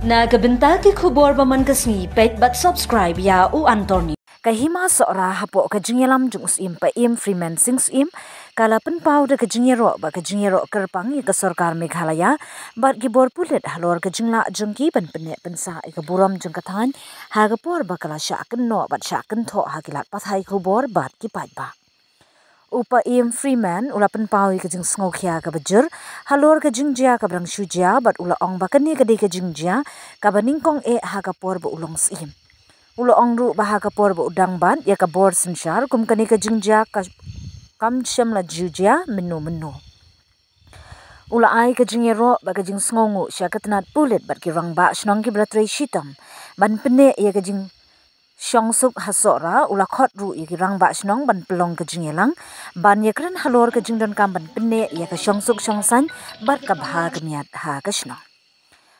Na kabenta ki khubor baman kasni pet but subscribe ya u Anthony. Kahima seorang hapo kajingelam jung im pa im Freeman sings im kala penpau de kajingero ba kajingero kerpang ya kesorkar Meghalaya bat gibor pulet halor kajingla jungki ban pene pensa ikaburam jung kathan hagapor bakala syaken no bat syaken tho hagilat pathai khubor bat ki ba. Upa im Freeman ula penpau kajing sngokhia ka bajur halor kajingjia ka brang shujia bat ula ong bakani kadi kajingjia ka baningkong hagapor ba ulong sim. Ulo ongru bahaga por bu udang ban ya ka bor sensyar kum kani ka jingja ka kam syam la jujia menu. Ula ai ka jingero ba ka jing sngongu sya ka tenat pulit bat ki rang ba snong ki bratrai shitam ban pene ya ka jing syongsuk hasora ula khot ru ya ki rang ba snong ban pelong ka jingelang ban ya kran halor ka jingdon kam ban pene ya ka syongsuk syongsan bat ka bha ka miat ha ka snong.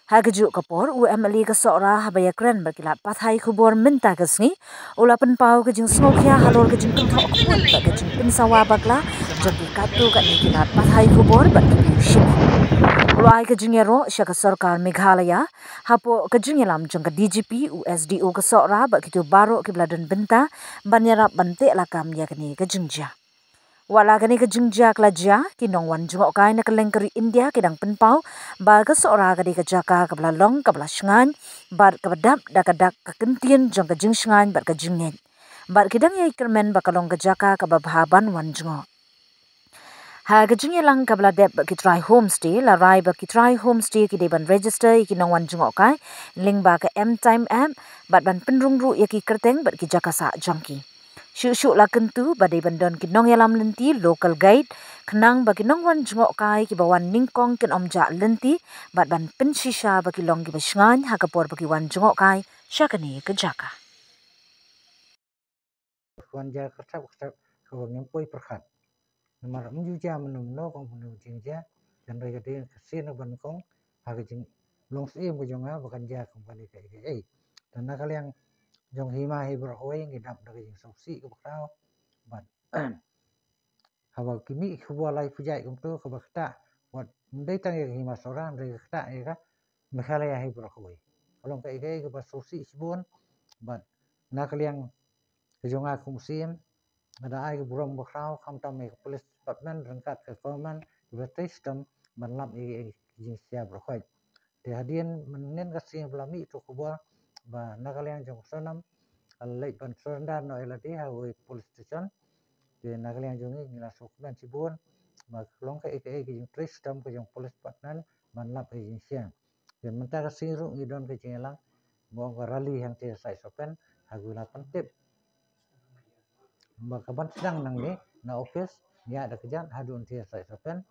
Hagaju kapor UMLE ka sora habaya kran berkilat pathai khubor minta kasni ula penpau ka jing snokia halor ka jing penthok pun ba ka jing pensawa bakla jagi katu ka nikilat pathai khubor ba ki shim ula ai ka jingero sya ka sarkar Meghalaya hapo ka jingelam jang ka DGP USDO ka sora ba kitu baro ki bladan benta banyarap bante lakam ya kani ka jingja. Wala kani ka jingja klajia kinong wan jungok kai na kalengkari India kidang penpau ba ka sora kadi ka jaka ka blalong ka blasngan bar ka badap da ka dak ka kentien jong ka jingsngan bar ka jingen bar kidang yai kermen ba kalong ka jaka ka babhaban wan jungok ha ka jingelang ka bladep ba ki try homestay la rai ba ki try homestay ki deban register kinong wan jungok kai ling ba ka M time app bat ban penrung ru ya ki kerteng bat ki jaka sa jongki Syuk-syuk lah kentu badai bandon kinong yalam lenti local guide kenang bagi nong wan jengok kai ki bawan ningkong ken omja lenti bat ban pensisha bagi long ki basngan hakapor bagi wan jengok kai syakani ke jaka. Wan ja kertap kawang nyempoi perkat. Namar menjuja menumno kong menum jingja dan rega dia kesin ban kong haga jing long sim bujonga bukan ja kembali ke dan nakal yang jong hima hi berhoi ngidap dari jing soksi ke bakau ban hawa kimi khubwa lai pujai kum tu ke bakta wat mendai tang yang hima soran rega kta ya Meghalaya hi berhoi kalau ke ba soksi sibun ban nakal yang kejonga kum sim ada ai buram bakau kam tam ke police department rangkat ke government berarti sistem banlap jing sia berhoi di hadian menen kasih belami itu kubwa ba nakal yang jong sonam alai ban surrender no elati hawi police station di nakal yang jongi ngila sokban sibun ma long ke jing sistem ke jong police department banlap jing sia dan menta kasih ru ngidon ke jingelang mo rally yang ti sai sopen hagula pentip kaban sedang nang ni na office ya ada kejan hadun ti sai sopen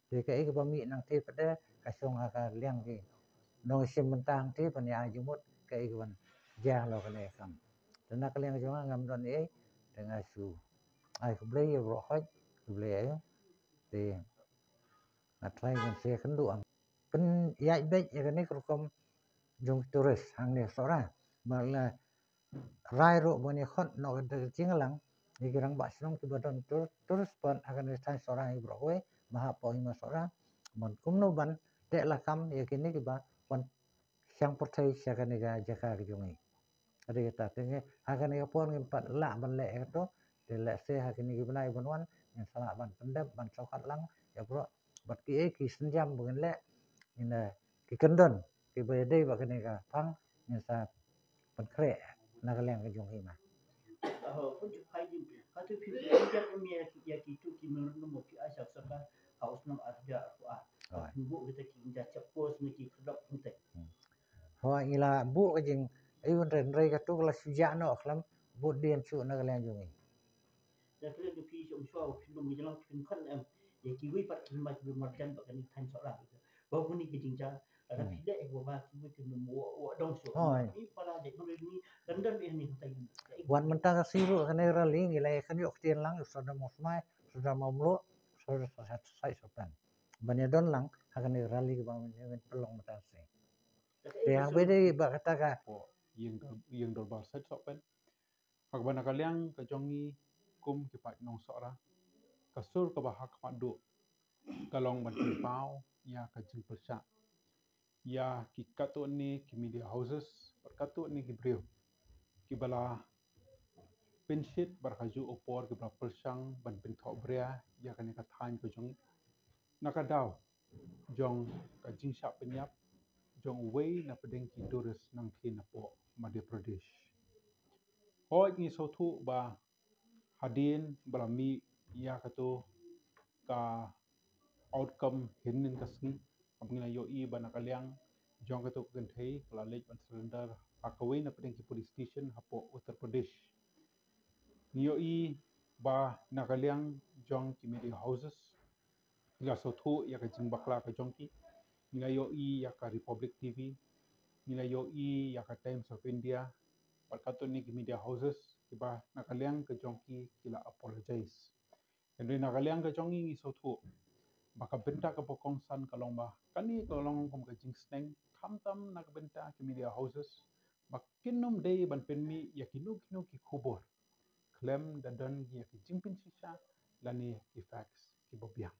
di ke bami nang ti pada kasong aka liang ki nong sim mentang ti panya jumut ke ban jah lo kene kam dan nakal yang jonga ngam don dengan su ai kublai ya bro hoj kublai ayo di atlai kan se kendu am pen ya baik ya kene krukom jong turis hang ne sora bala rai ro bani khot no de jinglang ni gerang ba snong ti badon turis pon akan sai sora hi bro we maha po ma sora mon kumno ban te la kam ya kene ki ba pon siang portai siakan ga jaka ke jongi ada kita tenge akan ya pon empat la ban le to de le se hakini ki banai banwan yang salah ban pendap ban sokat lang ya bro bat ki senjam bukan le ina ki kendon ki bede ba kene ka pang yang sa penkre nakaleng ke jongi ma pun jupai jing katu pi ya kami ya kitu ki menemu ki asal saka haus nang arja kuat bu kita ki ja cepos ni ki kedok pentek ho ila bu ke jing ayun ren rei ka tu la suja no khlam bu dien su nakaleng jongi ya kira du ki sum so ki dum jalan kin kan em ya ki wi pat kin ma ki marjan ba kan tan so la ba ko ni ki jing ja ada pide ko ba ki wi kin mo dong so ni pala de no ni dan ni tai wan mentang siru kene rali ngilai kan yok tien lang sudah mosmai sudah mamlo sudah sai sopan banya don lang akan rali ke bang men pelong matase yang beda ba kata ka yang dorbar sai sopan hak bana kaliang ka jongi kum ki pat nong sora kasur ka bahak madu kalong ban pau ya ka jing persa ya ki katut ni ki media houses berkatut ni ki brio ki bala penshit berkaju opor ki bala persang ban pintok bria ya kan ka than ko jong nakadaw jong ka jingsha penyap jong wei na pedeng ki tourist nang thin na po Madhya Pradesh hoi ni sotu ba hadin bala mi ya kato ka outcome hinin kasni apngina yo I ba nakaliang jong kato kenthei kala lej ban surrender akawai na pedeng ki police station hapo Uttar Pradesh Nio I ba nakaliang jong ki media houses ila sotu ya ka jing bakla ka jong ki nila yo I ya ka Republic TV nila yo I ya ka Times of India berkatut ni ki media houses kiba nakaliang ka jong ki kila apologize Henry nakaliang ka jong I sotu maka benta ka pokong san kalong ba kani kalong kum ka jing sneng tam nak benta ki media houses makinum day ban penmi ya kinu ki kubur klem dan don ya ki jingpin sisa lani ki facts ki bobiang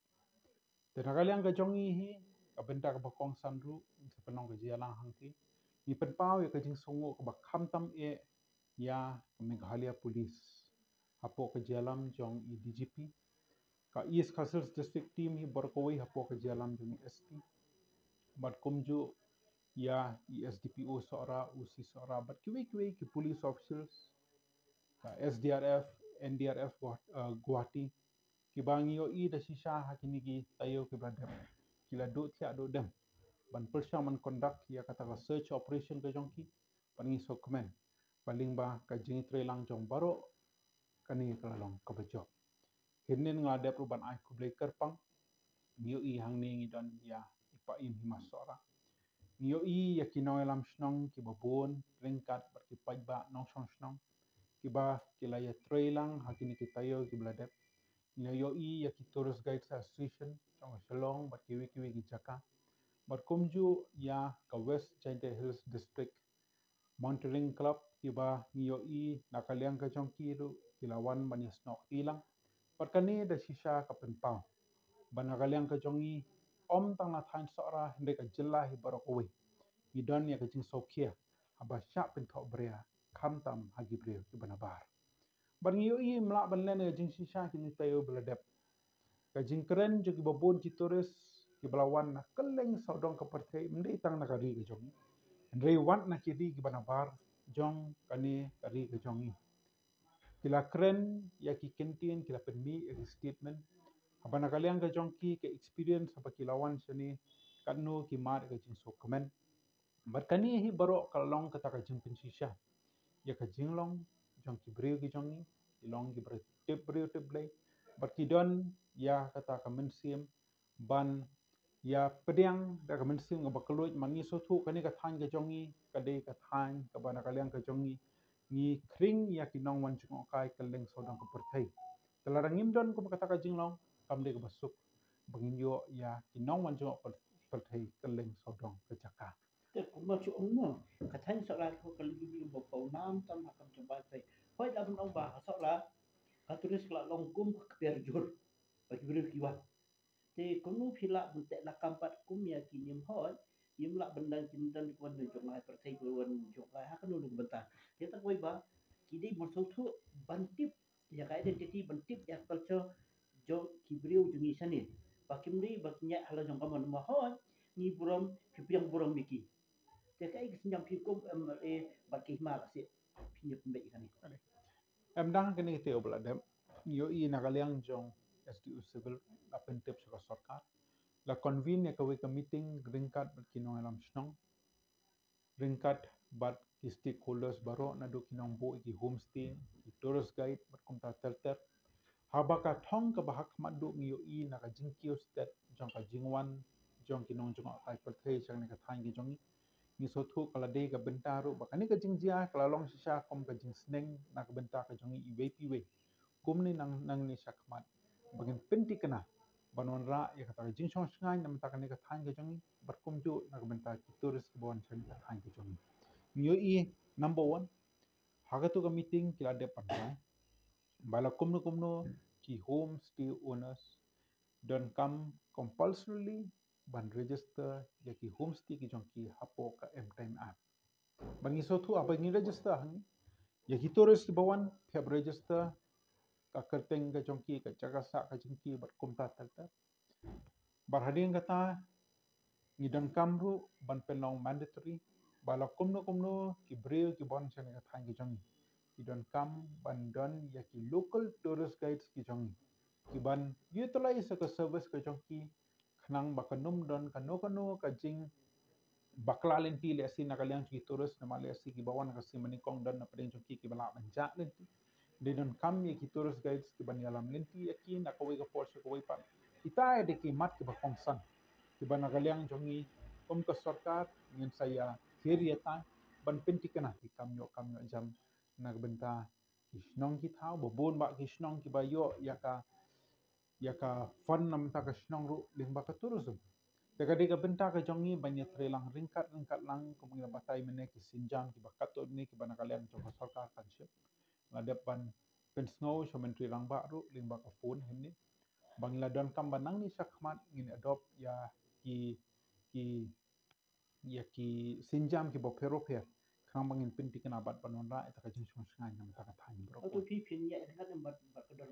dan nakaliang ka jong I hi ka benta ka pokong san ru sepenong ka jialang hangti ni penpau ya ka jing sungu ka bakam tam e ya Meghalaya Police hapo ka jalam jong I DGP ka East Coastal District Team hi berkawai hapo ke jalan jung ST bat kumju ya ESDPO seora UC seora bat kiwi ki police officials ka SDRF NDRF Guwahati ki bangi yo I da sisa hakini ki tayo ki bradem kila do tia do dem ban persya man conduct ya kata ka search operation ka jongki paningi so command paling ba ka jingi trelang jong baro kani kalalong ka bejo hinin ngadep ruban ai kublai kerpang Nio I hang ni don ya ipa im himas sora Nio I ya kinoi lam snong ki babon ringkat ber ki pajba nong song snong ki ba ki la ya trailang hakini ki tayo ki bladep Nio I ya ki tourist guide association chong shalong ber kiwi ki jaka ber kumju ya ka West China Hills District Monitoring Club ki ba Nio I nakaliang ka chong ki ru kilawan bani snok tilang perkani da sisa ka penpau banakaliang ka jongi om tang na thain sora hende ka jilla hi barokowi idon ya ka jing sokia aba sya pinthok bria kham tam hagi bria ki banabar ban ngiyo I mla ban len ya jing sisa ki ni tayo beladep ka jing keren jo ki babon ki tourist ki belawan na keleng sodong ka perthei mendei tang na kari ka jongi ndrei wan na ki ri ki banabar jong kani kari ka jongi kila keren ya ki kentin kila penmi ya ki statement Abang nakaliang ka jongki ke experience apa kilawan sini kanu ki mar ka jing so comment berkani hi baro kalong kata ka jing pensisha ya ka jinglong jongki brio ki jongi ilong ki ber tip brio tip blai berkidon ya kata ka mensim ban ya pediang da ka mensim ngaba keluj mangi so thu kani ka than ka jongi ka dei ka than ka ban nakaliang ka jongi ni kring ya kinong wan chung kai keleng sodong ka perthai telarangim don ko kata ka jinglong kam de basuk bangyo ya kinong wan jo perthei keleng sodong ke jaka te kuma chu ongmo ka than so la ko ka li bi bo pau nam tam ha kam chamba sai hoi da bun ba so la ka turis la long kum ka per jur ba ki bru ki wa te kunu phila bun te la kampat kum ya ki nim hoi yim la bendang kin dan ko wan jo ngai perthei ko wan jo ngai ha kanu lung benta te ta koi ba ki dei mo so thu ban tip ya ka identity ban tip ya culture jo ki bru jungi sani ba kim dei ba nya hala jong kamon ma hoi ni buram pipiang buram miki te kai senyam pi kum bat ki mal si pi pembe kan em dang kini te obla dem yo I nakaliang jong SDU civil apen tip sa sarkar la convene ya ka we ka meeting ringkat kinong alam snong ringkat bat ki stakeholders baro na do kinong bo ki homestay ki tourist guide bat kum ta ter habaka thong ka bahak madu ngiyo I na ka jingkio state jong ka jingwan jong kinong jong kai perthei sang ka thain ki jongi ni so thu kala dei ka bentaru bakani ka jingjia kala long sisa kom ka jing sneng na ka benta ka jongi I we kum ni nang ni sakmat bagin penti kana banon ra ya kata ka jing song sngai nam ta ka thain ka jongi berkum ju na ka benta ki tourist bon sang ka thain ka jongi ngiyo I number 1 hagatu ka meeting kila de pantai bala kumno ki homestay owners don't come compulsorily ban register ya ki homestay ki jong ki hapo ka time app ban ngi sotu apa ngi register hangi ya ki tourist ki bawan phep register ka kerteng ka jong ki ka jaga sa ka jong ki bat kumta talta bar hading kata ngi dan kamru ban penong mandatory bala kumno ki breu ki bon chane ka thang ki jong ki don kam ban don ya ki local tourist guides ki jong ki ban utilize ka service ka jong ki khnang ba kanum don kano ka jing bakla lenti le asi nakaliang ki tourist na mali asi ki bawan ka si manikong don na pedeng jong ki bala banja lenti de don kam ye ki tourist guides ki ban yalam lenti aki na kawai ka force kawai pa kita de ki mat ki ba kongsan ki ban nakaliang jongi ka sarkar ngin saya kiri ta ban penti kana ki kamyo jam nagbenta kisnong ki thao bobon ba kisnong ki ba yo yaka fun nam ta kisnong ru ling ba ka tourism daga diga benta ka jongi banya trelang ringkat lang kumung batai mene ki sinjang ki bakato ni ki bana kalian jong sarkar kan sip ngadep ban pensngau menteri rang ba ru ling ba ka phone henni bangla don kam banang ni sakmat ngin adopt ki sinjam ki bo pero per kang bangin pinti kana bat panonra eta ka jing sung ngai nam ta ka thani bro Atau pipin ya dengan bat kedar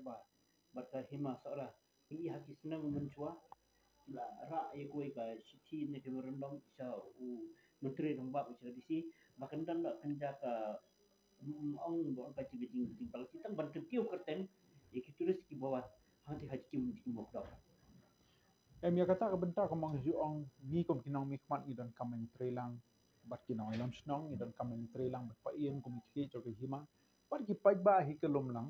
bat ka hima seolah ini haki senang mencua la ra ye koi ka siti ne ke merendong sa menteri rembak macam di si makan dan nak kenja ka ong bo ka ting pal kita ban ketiu kerten ye ki tulis ki bawah hang ti haji kim mo dak em ya kata ka benta ka mang ju ong ni kom kinong mi khmat ni don kam ni trelang bat kinong lam snong ni don kam ni trelang bat pa iem kom ki cho ke hima bat ki pai ba hi ke lom lang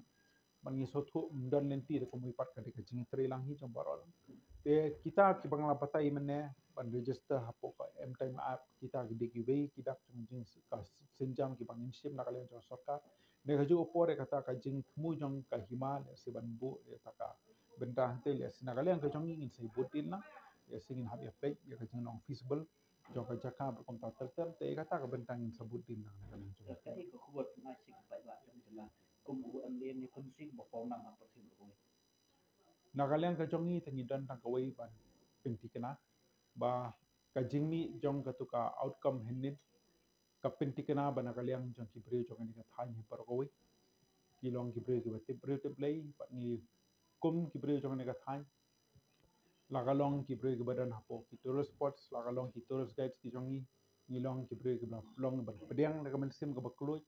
ban ni so thu don lenti de kom pat ka de ka jing trelang hi jong barol te kita ki bangla patai mene ban register hapo ka em time app kita ki de ki be ki dak jong jing ka senjam ki bangin sim na kalen jong sarkar de ka ju opore kata ka jing mu jong ka hima le se ban bu de ta ka benta te le sina kalian ka jong ingin sai butin na ya singin hab ya pek ya ka jing nong feasible jong ka jaka ber kom ta tel te kata ka benta ingin sabutin na kalian jong ka e ko khobot ngasik pai ba macam la kum bu am le ni kun sing bo ko nam apa sing bo na kalian ka jong ni tangi dan tang ka wei ban pinti kena ba ka jing mi jong ka tu ka outcome hinnin ka pinti kena bana kalian jong ki bri jong ni ka thai ni par ko wei ki long ki bri ki ba tip bri tip lei pa ni kum ki bri jong ni ka thai lagalong ki bri ki badan hapo ki tourist spots lagalong ki tourist guides ki jongi ni long ki bri ki bla long ba pedeng na ka men sim ka ba kluj